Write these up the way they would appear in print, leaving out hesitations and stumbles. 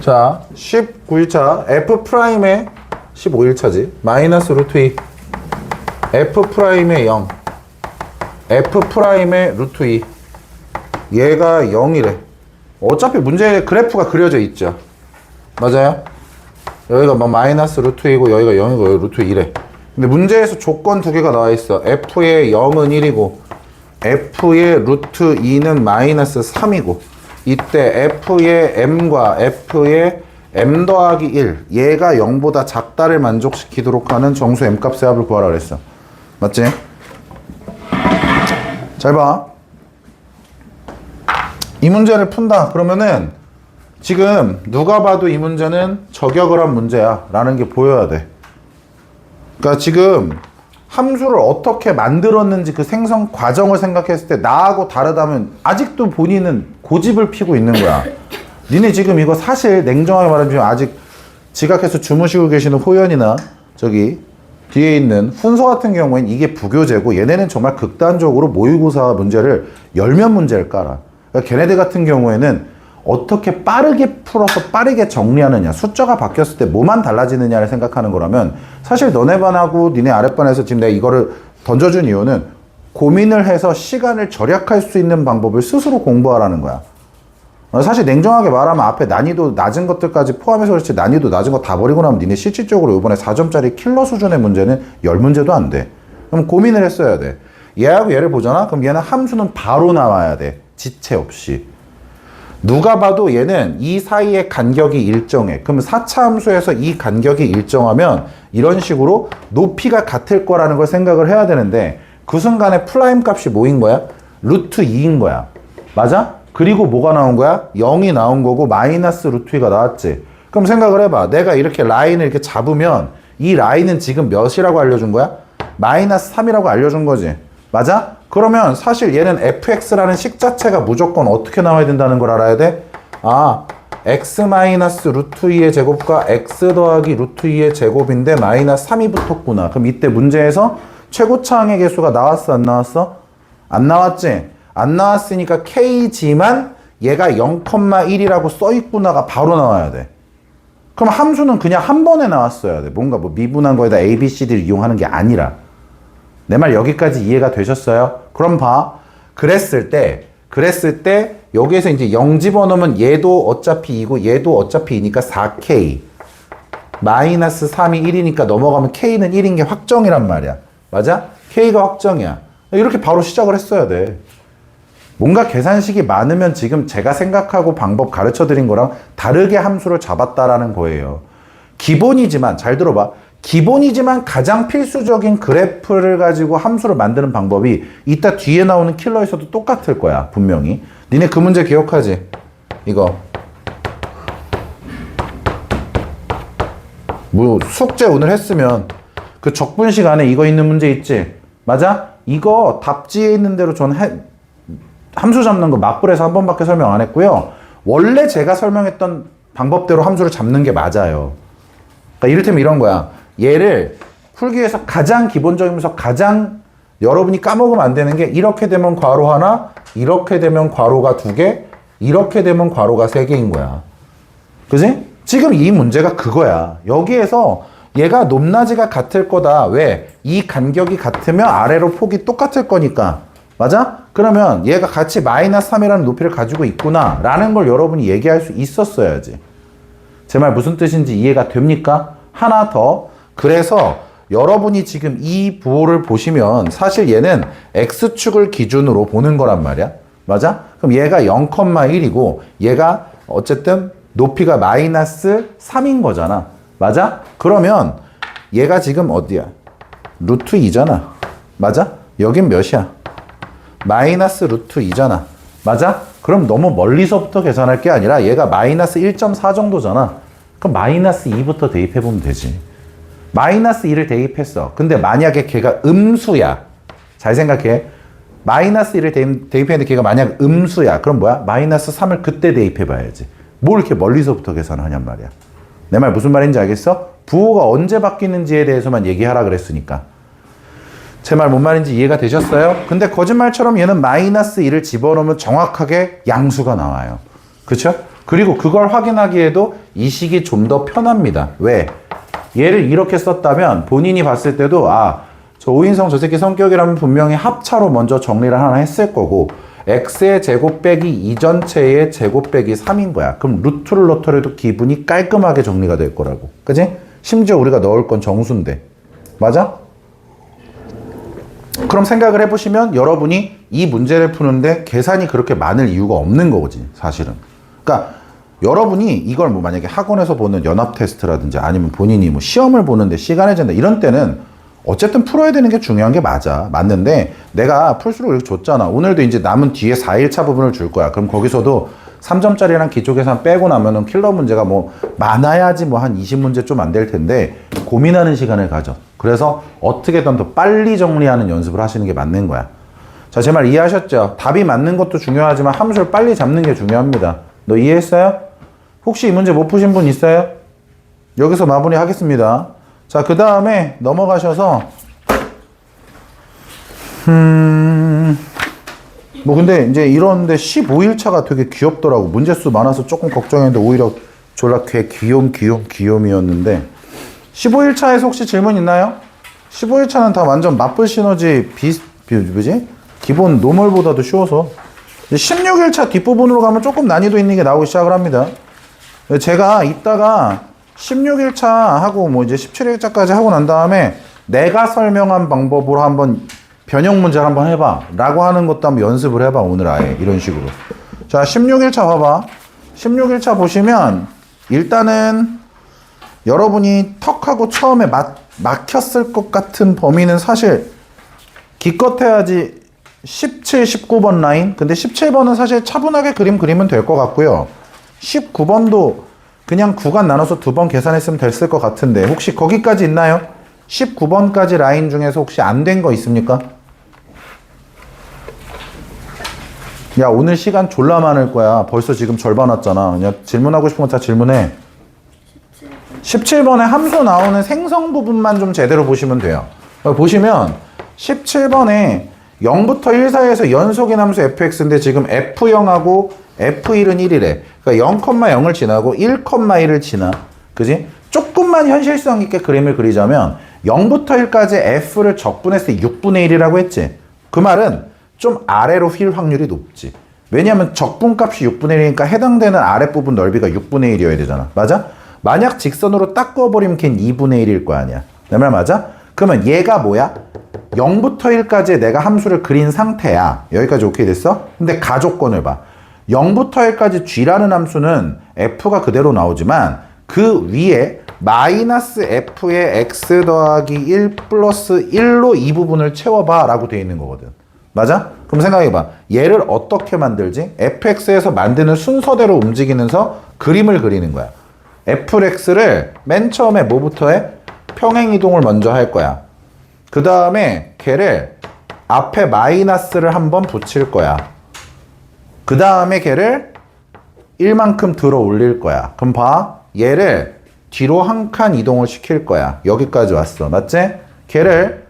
자, 19일차 F'의 15일차지. 마이너스 루트 2. F'의 0. F'의 루트 2. 얘가 0이래. 어차피 문제에 그래프가 그려져 있죠. 맞아요? 여기가 뭐 마이너스 루트 2고 여기가 0이고 여기 루트 2래. 근데 문제에서 조건 두 개가 나와 있어. F의 0은 1이고 F의 루트 2는 마이너스 3이고 이때 F의 M과 F의 M 더하기 1 얘가 0보다 작다를 만족시키도록 하는 정수 M값의 합을 구하라 그랬어. 맞지? 잘 봐. 이 문제를 푼다 그러면은 지금 누가 봐도 이 문제는 저격을 한 문제야 라는 게 보여야 돼. 그러니까 지금 함수를 어떻게 만들었는지 그 생성 과정을 생각했을 때 나하고 다르다면 아직도 본인은 고집을 피고 있는 거야. 니네 지금 이거 사실 냉정하게 말하면 아직 지각해서 주무시고 계시는 호연이나 저기 뒤에 있는 훈서 같은 경우에는 이게 부교재고 얘네는 정말 극단적으로 모의고사 문제를 열몇 문제를 깔아. 그러니까 걔네들 같은 경우에는 어떻게 빠르게 풀어서 빠르게 정리하느냐, 숫자가 바뀌었을 때 뭐만 달라지느냐를 생각하는 거라면 사실 너네 반하고 니네 아랫반에서 지금 내가 이거를 던져준 이유는 고민을 해서 시간을 절약할 수 있는 방법을 스스로 공부하라는 거야. 사실 냉정하게 말하면 앞에 난이도 낮은 것들까지 포함해서 그렇지 난이도 낮은 거 다 버리고 나면 니네 실질적으로 이번에 4점짜리 킬러 수준의 문제는 10문제도 안 돼. 그럼 고민을 했어야 돼. 얘하고 얘를 보잖아? 그럼 얘는 함수는 바로 나와야 돼. 지체 없이. 누가 봐도 얘는 이 사이의 간격이 일정해. 그럼 4차 함수에서 이 간격이 일정하면 이런 식으로 높이가 같을 거라는 걸 생각을 해야 되는데 그 순간에 플라임 값이 뭐인 거야? 루트 2인 거야. 맞아? 그리고 뭐가 나온 거야? 0이 나온 거고 마이너스 루트 2가 나왔지. 그럼 생각을 해봐. 내가 이렇게 라인을 이렇게 잡으면 이 라인은 지금 몇이라고 알려준 거야? 마이너스 3이라고 알려준 거지. 맞아? 그러면 사실 얘는 fx라는 식 자체가 무조건 어떻게 나와야 된다는 걸 알아야 돼? 아, x 마이너스 루트 2의 제곱과 x 더하기 루트 2의 제곱인데 마이너스 3이 붙었구나. 그럼 이때 문제에서 최고차항의 개수가 나왔어 안 나왔어? 안 나왔지? 안 나왔으니까 k지만 얘가 0,1이라고 써있구나가 바로 나와야 돼. 그럼 함수는 그냥 한 번에 나왔어야 돼. 뭔가 뭐 미분한 거에다 a, b, c, d를 이용하는 게 아니라. 내 말 여기까지 이해가 되셨어요? 그럼 봐. 그랬을 때 여기에서 이제 0 집어넣으면 얘도 어차피 2고 얘도 어차피 2니까 4k 마이너스 3이 1이니까 넘어가면 k는 1인 게 확정이란 말이야. 맞아? k가 확정이야. 이렇게 바로 시작을 했어야 돼. 뭔가 계산식이 많으면 지금 제가 생각하고 방법 가르쳐 드린 거랑 다르게 함수를 잡았다라는 거예요. 기본이지만 잘 들어봐. 기본이지만 가장 필수적인 그래프를 가지고 함수를 만드는 방법이 이따 뒤에 나오는 킬러에서도 똑같을 거야. 분명히. 니네 그 문제 기억하지? 이거. 뭐 숙제 오늘 했으면 그 적분 시간에 이거 있는 문제 있지? 맞아? 이거 답지에 있는 대로 전 함수 잡는 거 맞불에서 한 번밖에 설명 안 했고요. 원래 제가 설명했던 방법대로 함수를 잡는 게 맞아요. 그러니까 이를테면 이런 거야. 얘를 풀기 위해서 가장 기본적이면서 가장 여러분이 까먹으면 안 되는 게 이렇게 되면 괄호 하나, 이렇게 되면 괄호가 2개, 이렇게 되면 괄호가 3개인 거야. 그지? 지금 이 문제가 그거야. 여기에서 얘가 높낮이가 같을 거다. 왜? 이 간격이 같으면 아래로 폭이 똑같을 거니까. 맞아? 그러면 얘가 같이 마이너스 3이라는 높이를 가지고 있구나 라는 걸 여러분이 얘기할 수 있었어야지. 제 말 무슨 뜻인지 이해가 됩니까? 하나 더. 그래서 여러분이 지금 이 부호를 보시면 사실 얘는 x축을 기준으로 보는 거란 말이야. 맞아? 그럼 얘가 0,1이고 얘가 어쨌든 높이가 마이너스 3인 거잖아. 맞아? 그러면 얘가 지금 어디야? 루트 2잖아. 맞아? 여긴 몇이야? 마이너스 루트 2잖아. 맞아? 그럼 너무 멀리서부터 계산할 게 아니라 얘가 마이너스 1.4 정도잖아. 그럼 마이너스 2부터 대입해보면 되지. 마이너스 2를 대입했어. 근데 만약에 걔가 음수야. 잘 생각해. 마이너스 1을 대입했는데 걔가 만약 음수야. 그럼 뭐야? 마이너스 3을 그때 대입해봐야지. 뭘 이렇게 멀리서부터 계산하냔 말이야. 내 말 무슨 말인지 알겠어? 부호가 언제 바뀌는지에 대해서만 얘기하라 그랬으니까. 제 말 뭔 말인지 이해가 되셨어요? 근데 거짓말처럼 얘는 마이너스 1을 집어넣으면 정확하게 양수가 나와요. 그쵸? 그리고 그걸 확인하기에도 이 식이 좀 더 편합니다. 왜? 얘를 이렇게 썼다면 본인이 봤을 때도 저 오인성 저 새끼 성격이라면 분명히 합차로 먼저 정리를 하나 했을 거고 x의 제곱 빼기 이 전체의 제곱 빼기 3인 거야. 그럼 루트를 넣더라도 기분이 깔끔하게 정리가 될 거라고. 그지? 심지어 우리가 넣을 건 정수인데. 맞아? 그럼 생각을 해보시면 여러분이 이 문제를 푸는데 계산이 그렇게 많을 이유가 없는 거지, 사실은. 그러니까 여러분이 이걸 뭐 만약에 학원에서 보는 연합 테스트라든지 아니면 본인이 뭐 시험을 보는데 시간을 잰다 이런 때는 어쨌든 풀어야 되는 게 중요한 게 맞는데 내가 풀수록 이렇게 줬잖아. 오늘도 이제 남은 뒤에 4일차 부분을 줄 거야. 그럼 거기서도 3점짜리랑 기초계산 빼고 나면은 킬러 문제가 뭐 많아야지 뭐 한 20문제 좀 안 될 텐데 고민하는 시간을 가져. 그래서 어떻게든 더 빨리 정리하는 연습을 하시는 게 맞는 거야. 자, 제 말 이해하셨죠? 답이 맞는 것도 중요하지만 함수를 빨리 잡는 게 중요합니다. 너 이해했어요? 혹시 이 문제 못 푸신 분 있어요? 여기서 마무리 하겠습니다. 자, 그 다음에 넘어가셔서 뭐 근데 이제 이런데 15일차가 되게 귀엽더라고. 문제수 많아서 조금 걱정했는데 오히려 졸라 귀요미였는데 15일차에서 혹시 질문 있나요? 15일차는 다 완전 맞불 시너지 뭐지? 기본 노멀보다도 쉬워서 16일차 뒷부분으로 가면 조금 난이도 있는 게 나오기 시작을 합니다. 제가 이따가 16일차 하고 뭐 이제 17일차까지 하고 난 다음에 내가 설명한 방법으로 한번 변형 문제를 한번 해봐 라고 하는 것도 한번 연습을 해봐. 오늘 아예 이런 식으로. 자, 16일차 봐봐. 16일차 보시면 일단은 여러분이 턱하고 처음에 막혔을 것 같은 범위는 사실 기껏해야지 17, 19번 라인. 근데 17번은 사실 차분하게 그리면 될 것 같고요. 19번도 그냥 구간 나눠서 2번 계산했으면 됐을 것 같은데 혹시 거기까지 있나요? 19번까지 라인 중에서 혹시 안 된 거 있습니까? 야, 오늘 시간 졸라 많을 거야. 벌써 지금 절반 왔잖아. 그냥 질문하고 싶은 거 다 질문해. 17번에 함수 나오는 생성 부분만 좀 제대로 보시면 돼요. 보시면 17번에 0부터 1 사이에서 연속인 함수 fx인데 지금 f0하고 f1은 1이래. 그러니까 0,0을 지나고 1,1을 지나. 그지? 조금만 현실성 있게 그림을 그리자면 0부터 1까지 f를 적분했을 때 6분의 1이라고 했지. 그 말은 좀 아래로 휠 확률이 높지. 왜냐하면 적분값이 6분의 1이니까 해당되는 아랫부분 넓이가 6분의 1이어야 되잖아. 맞아? 만약 직선으로 딱 그어버리면 걘 2분의 1일 거 아니야. 내 말 맞아? 그러면 얘가 뭐야? 0부터 1까지 내가 함수를 그린 상태야. 여기까지 오케이 됐어? 근데 가조건을 봐. 0부터 1까지 g라는 함수는 f가 그대로 나오지만 그 위에 마이너스 f의 x 더하기 1 플러스 1로 이 부분을 채워봐 라고 되어 있는 거거든. 맞아? 그럼 생각해봐. 얘를 어떻게 만들지? fx에서 만드는 순서대로 움직이면서 그림을 그리는 거야. fx를 맨 처음에 뭐부터 해? 평행이동을 먼저 할 거야. 그 다음에 걔를 앞에 마이너스를 한번 붙일 거야. 그 다음에 걔를 1만큼 들어 올릴 거야. 그럼 봐. 얘를 뒤로 한 칸 이동을 시킬 거야. 여기까지 왔어. 맞지? 걔를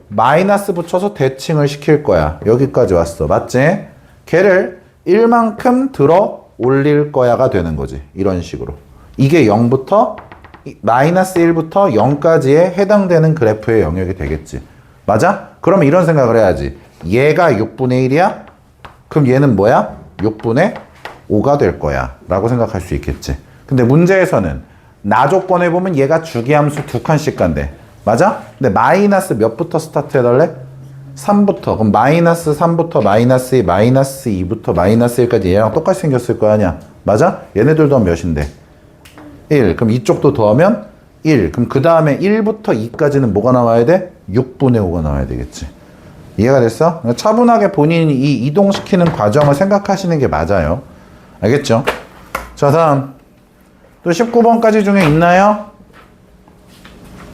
마이너스 붙여서 대칭을 시킬 거야. 여기까지 왔어. 맞지? 걔를 1만큼 들어 올릴 거야가 되는 거지. 이런 식으로. 이게 0부터 마이너스 1부터 0까지에 해당되는 그래프의 영역이 되겠지. 맞아? 그러면 이런 생각을 해야지. 얘가 6분의 1이야? 그럼 얘는 뭐야? 6분의 5가 될 거야 라고 생각할 수 있겠지. 근데 문제에서는 나 조건에 보면 얘가 주기함수 2칸씩 간대. 맞아? 근데 마이너스 몇부터 스타트 해달래? 3부터. 그럼 마이너스 3부터 마이너스 2, 마이너스 2부터 마이너스 1까지 얘랑 똑같이 생겼을 거 아니야. 맞아? 얘네들 더하면 몇인데? 1. 그럼 이쪽도 더하면 1. 그럼 그 다음에 1부터 2까지는 뭐가 나와야 돼? 6분의 5가 나와야 되겠지. 이해가 됐어? 차분하게 본인이 이 이동시키는 과정을 생각하시는 게 맞아요. 알겠죠? 자, 다음. 또 19번까지 중에 있나요?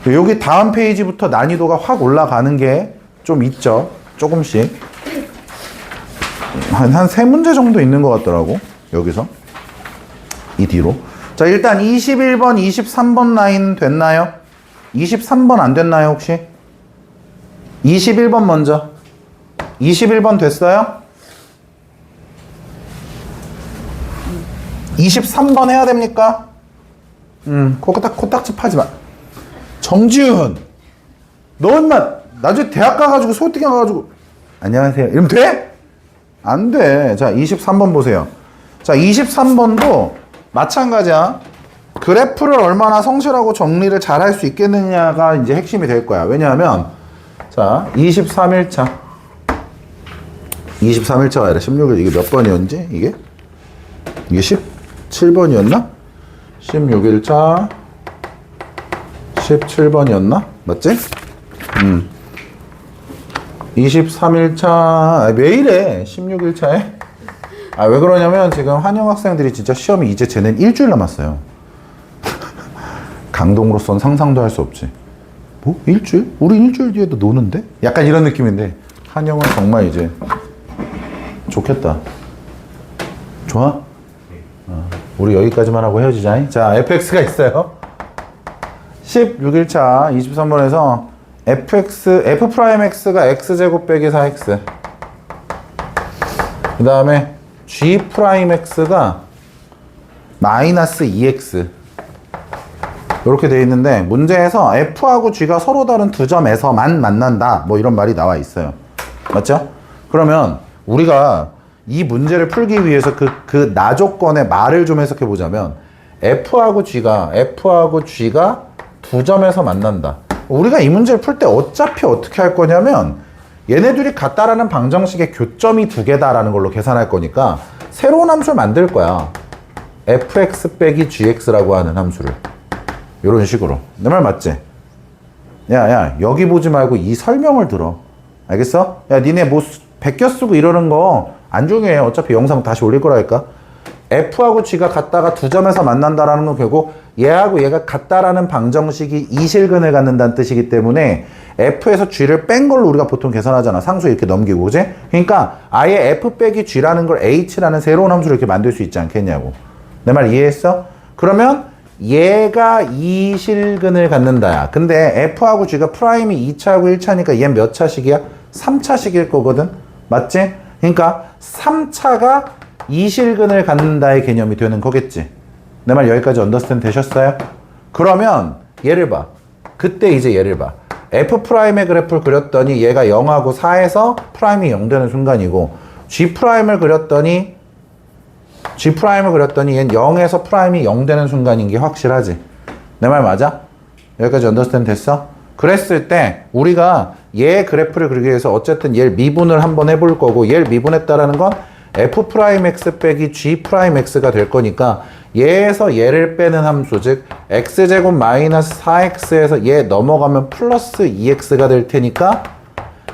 여기 다음 페이지부터 난이도가 확 올라가는 게 좀 있죠. 조금씩. 한 3문제 정도 있는 것 같더라고. 여기서. 이 뒤로. 자, 일단 21번, 23번 라인 됐나요? 23번 안 됐나요, 혹시? 21번 먼저. 21번 됐어요? 23번 해야 됩니까? 코딱지 파지 마. 정지훈, 너 인마 나중에 대학 가가지고 소개팅 가가지고 안녕하세요 이러면 돼? 안 돼. 자, 23번 보세요. 자, 23번도 마찬가지야. 그래프를 얼마나 성실하고 정리를 잘 할 수 있겠느냐가 이제 핵심이 될 거야. 왜냐하면 자, 23일차 23일차가 아니라 16일 이게 몇 번이었지? 이게 17번이었나? 16일차 17번이었나? 맞지? 23일차 왜 이래 16일차에? 아, 왜 그러냐면 지금 한영 학생들이 진짜 시험이 이제 쟤는 일주일 남았어요. 강동으로선 상상도 할 수 없지. 뭐? 일주일? 우리 일주일 뒤에도 노는데? 약간 이런 느낌인데 한영은 정말 이제 좋겠다. 좋아? 우리 여기까지만 하고 헤어지자. 자, fx가 있어요. 16일차 23번에서 f'x가 x제곱 빼기 4x, 그 다음에 g'x가 마이너스 2x 이렇게 되어 있는데, 문제에서 f하고 g가 서로 다른 두 점에서만 만난다 뭐 이런 말이 나와 있어요. 맞죠? 그러면 우리가 이 문제를 풀기 위해서 그 나조건의 말을 좀 해석해 보자면, f하고 g가 두 점에서 만난다. 우리가 이 문제를 풀 때 어차피 어떻게 할 거냐면, 얘네들이 같다라는 방정식의 교점이 두 개다라는 걸로 계산할 거니까 새로운 함수를 만들 거야. fx 빼기 gx라고 하는 함수를. 이런 식으로. 내 말 맞지? 야, 여기 보지 말고 이 설명을 들어. 알겠어? 야, 니네 뭐 베껴 쓰고 이러는 거 안 중요해. 어차피 영상 다시 올릴 거라니까. f하고 g가 같다가 두 점에서 만난다라는 건 결국 얘하고 얘가 같다라는 방정식이 이실근을 갖는다는 뜻이기 때문에 f에서 g를 뺀 걸로 우리가 보통 계산하잖아. 상수 이렇게 넘기고, 그지? 그러니까 아예 f 빼기 g라는 걸 h라는 새로운 함수를 이렇게 만들 수 있지 않겠냐고. 내 말 이해했어? 그러면 얘가 이실근을 갖는다야. 근데 f하고 g가 프라임이 2차하고 1차니까 얘는 몇 차식이야? 3차식일 거거든? 맞지? 그러니까 3차가 이실근을 갖는다의 개념이 되는 거겠지. 내 말 여기까지 언더스탠드 되셨어요? 그러면 얘를 봐. 그때 이제 얘를 봐. F'의 그래프를 그렸더니 얘가 0하고 4에서 프라임이 0 되는 순간이고, G'을 그렸더니 얘는 0에서 프라임이 0 되는 순간인 게 확실하지. 내 말 맞아? 여기까지 언더스탠드 됐어? 그랬을 때 우리가 얘 그래프를 그리기 위해서 어쨌든 얘를 미분을 한번 해볼 거고, 얘를 미분했다라는 건 f'x 빼기 g'x가 될 거니까 얘에서 얘를 빼는 함수, 즉 x제곱 마이너스 4x에서 얘 넘어가면 플러스 2x가 될 테니까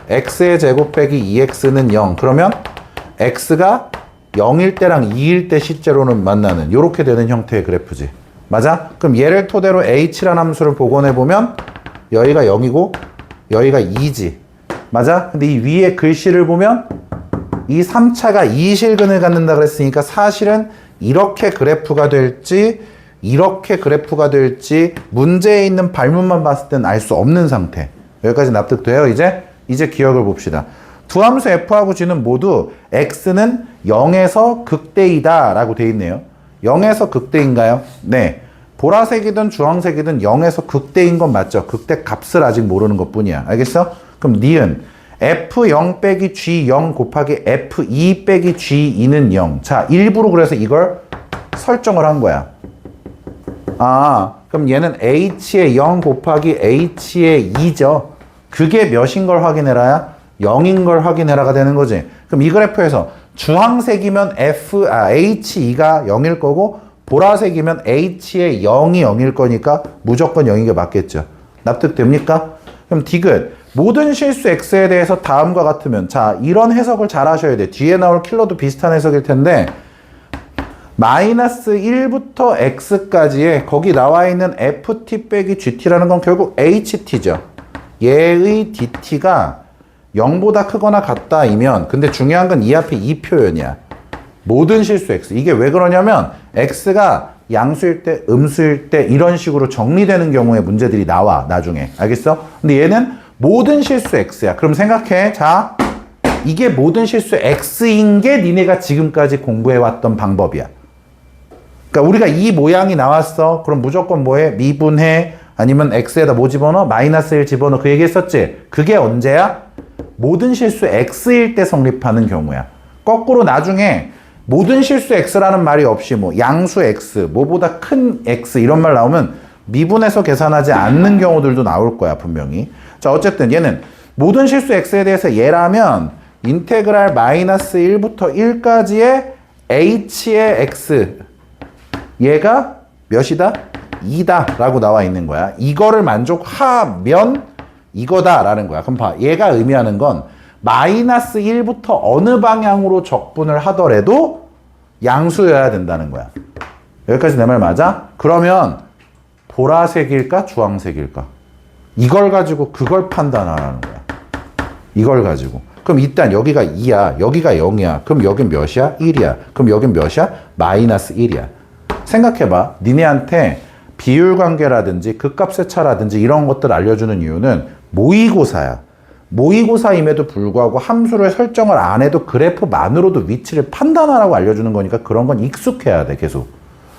x의 제곱 빼기 2x는 0. 그러면 x가 0일 때랑 2일 때 실제로는 만나는 요렇게 되는 형태의 그래프지. 맞아? 그럼 얘를 토대로 h라는 함수를 복원해보면 여기가 0이고 여기가 2지. 맞아? 근데 이 위에 글씨를 보면 이 3차가 이실근을 갖는다 그랬으니까 사실은 이렇게 그래프가 될지 이렇게 그래프가 될지 문제에 있는 발문만 봤을 땐 알 수 없는 상태. 여기까지 납득돼요? 이제 기억을 봅시다. 두 함수 f하고 g는 모두 x는 0에서 극대이다 라고 돼 있네요. 0에서 극대인가요? 네. 보라색이든 주황색이든 0에서 극대인 건 맞죠? 극대 값을 아직 모르는 것 뿐이야. 알겠어? 그럼 니은 f0 빼기 g0 곱하기 f2 빼기 g2는 0. 자, 일부러 그래서 이걸 설정을 한 거야. 아, 그럼 얘는 h의 0 곱하기 h의 2죠. 그게 몇인 걸 확인해라야? 0인 걸 확인해라가 되는 거지. 그럼 이 그래프에서 주황색이면 h2가 0일 거고, 보라색이면 h의 0이 0일 거니까 무조건 0인 게 맞겠죠. 납득됩니까? 그럼 디귿. 모든 실수 x에 대해서 다음과 같으면, 자, 이런 해석을 잘 하셔야 돼. 뒤에 나올 킬러도 비슷한 해석일 텐데, 마이너스 1부터 x까지의 거기 나와 있는 ft 빼기 gt라는 건 결국 ht죠. 얘의 dt가 0보다 크거나 같다이면, 근데 중요한 건 이 앞에 이 표현이야. 모든 실수 x. 이게 왜 그러냐면 x가 양수일 때, 음수일 때 이런 식으로 정리되는 경우에 문제들이 나와, 나중에. 알겠어? 근데 얘는 모든 실수 x야. 그럼 생각해. 자, 이게 모든 실수 x인 게 니네가 지금까지 공부해왔던 방법이야. 그러니까 우리가 이 모양이 나왔어. 그럼 무조건 뭐해? 미분해. 아니면 x에다 뭐 집어넣어? 마이너스 1 집어넣어. 그 얘기 했었지? 그게 언제야? 모든 실수 x일 때 성립하는 경우야. 거꾸로 나중에 모든 실수 x라는 말이 없이 뭐 양수 x, 뭐보다 큰 x 이런 말 나오면 미분해서 계산하지 않는 경우들도 나올 거야, 분명히. 자, 어쨌든 얘는 모든 실수 x에 대해서 얘라면 인테그랄 마이너스 1부터 1까지의 h의 x 얘가 몇이다? 2다 라고 나와 있는 거야. 이거를 만족하면 이거다 라는 거야. 그럼 봐. 얘가 의미하는 건 마이너스 1부터 어느 방향으로 적분을 하더라도 양수여야 된다는 거야. 여기까지 내 말 맞아? 그러면 보라색일까? 주황색일까? 이걸 가지고 그걸 판단하라는 거야. 이걸 가지고. 그럼 일단 여기가 2야. 여기가 0이야. 그럼 여긴 몇이야? 1이야. 그럼 여긴 몇이야? 마이너스 1이야. 생각해봐. 니네한테 비율관계라든지 극값의 차라든지 이런 것들 알려주는 이유는 모의고사야. 모의고사임에도 불구하고 함수를 설정을 안 해도 그래프만으로도 위치를 판단하라고 알려주는 거니까 그런 건 익숙해야 돼, 계속.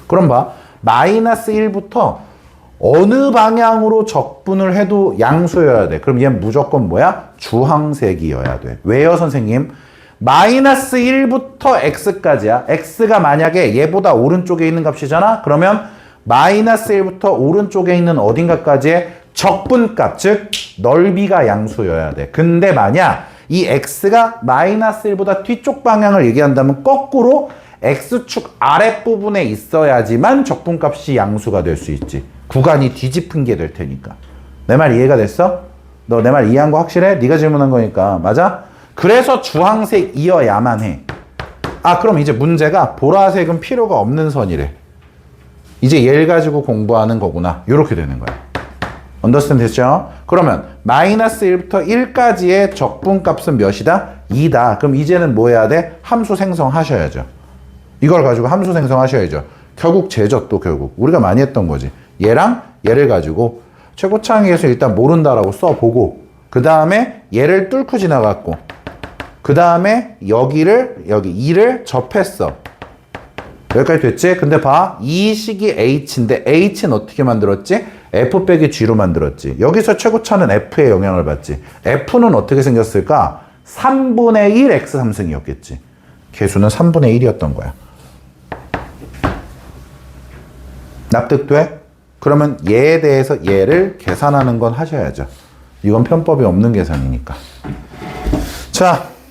그럼 봐. 마이너스 1부터 어느 방향으로 적분을 해도 양수여야 돼. 그럼 얘는 무조건 뭐야? 주황색이어야 돼. 왜요, 선생님? 마이너스 1부터 x까지야. x가 만약에 얘보다 오른쪽에 있는 값이잖아? 그러면 마이너스 1부터 오른쪽에 있는 어딘가까지의 적분값, 즉 넓이가 양수여야 돼. 근데 만약 이 x가 마이너스 1보다 뒤쪽 방향을 얘기한다면 거꾸로 x축 아랫부분에 있어야지만 적분값이 양수가 될 수 있지. 구간이 뒤집힌 게 될 테니까. 내 말 이해가 됐어? 너 내 말 이해한 거 확실해? 네가 질문한 거니까. 맞아? 그래서 주황색이어야만 해. 아, 그럼 이제 문제가 보라색은 필요가 없는 선이래. 이제 얘를 가지고 공부하는 거구나. 이렇게 되는 거야. 언더스탠드 됐죠? 그러면 마이너스 1부터 1까지의 적분값은 몇이다? 2다. 그럼 이제는 뭐 해야 돼? 함수 생성하셔야죠. 이걸 가지고 함수 생성하셔야죠. 결국 쟤죠, 또 결국. 우리가 많이 했던 거지. 얘랑 얘를 가지고 최고차항에서 일단 모른다라고 써보고 그 다음에 얘를 뚫고 지나갔고 그 다음에 여기 2를 접했어. 여기까지 됐지? 근데 봐. 이 식이 h인데 h는 어떻게 만들었지? f 빼기 g로 만들었지. 여기서 최고차는 f의 영향을 받지. f는 어떻게 생겼을까? 3분의 1 x 3승이었겠지. 개수는 3분의 1이었던 거야. 납득돼? 그러면 얘에 대해서 얘를 계산하는 건 하셔야죠. 이건 편법이 없는 계산이니까. 자.